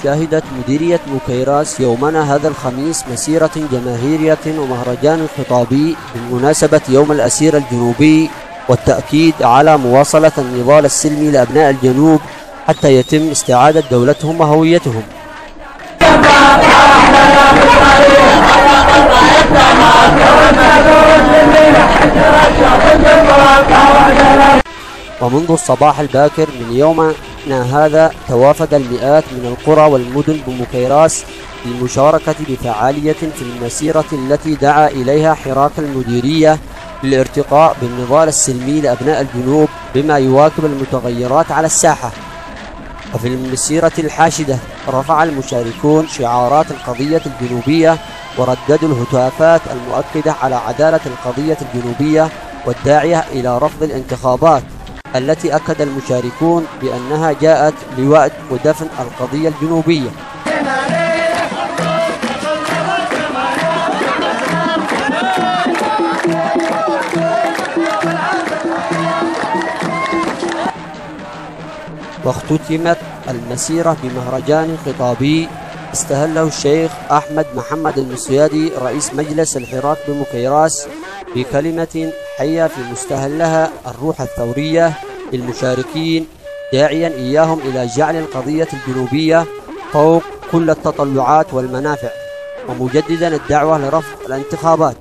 شهدت مديرية بوكيراس يومنا هذا الخميس مسيرة جماهيرية ومهرجان خطابي بمناسبة يوم الأسير الجنوبي، والتأكيد على مواصلة النضال السلمي لأبناء الجنوب حتى يتم استعادة دولتهم وهويتهم. ومنذ الصباح الباكر من يومنا هذا توافد المئات من القرى والمدن ببوكيراس للمشاركة بفعالية في المسيرة التي دعا إليها حراك المديرية للارتقاء بالنضال السلمي لأبناء الجنوب بما يواكب المتغيرات على الساحة. وفي المسيرة الحاشدة رفع المشاركون شعارات القضية الجنوبية ورددوا الهتافات المؤكدة على عدالة القضية الجنوبية والداعية إلى رفض الانتخابات التي أكد المشاركون بأنها جاءت لوأد ودفن القضية الجنوبية. واختتمت المسيرة بمهرجان خطابي استهله الشيخ أحمد محمد المصيادي رئيس مجلس الحراك ببوكيراس بكلمة حية في مستهلها الروح الثورية للمشاركين، داعيا إياهم إلى جعل القضية الجنوبية فوق كل التطلعات والمنافع، ومجددا الدعوة لرفض الانتخابات،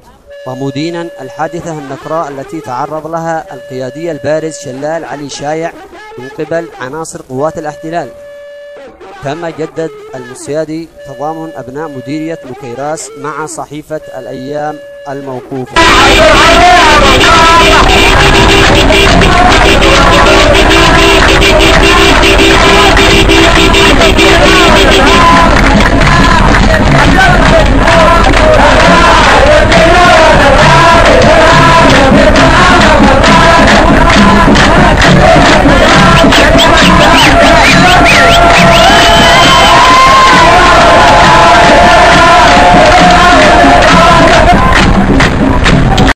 ومدينا الحادثة النكراء التي تعرض لها القيادي البارز شلال علي شايع من قبل عناصر قوات الاحتلال. كما جدد المصيادي تضامن أبناء مديرية بوكيراس مع صحيفة الأيام الموقوفة.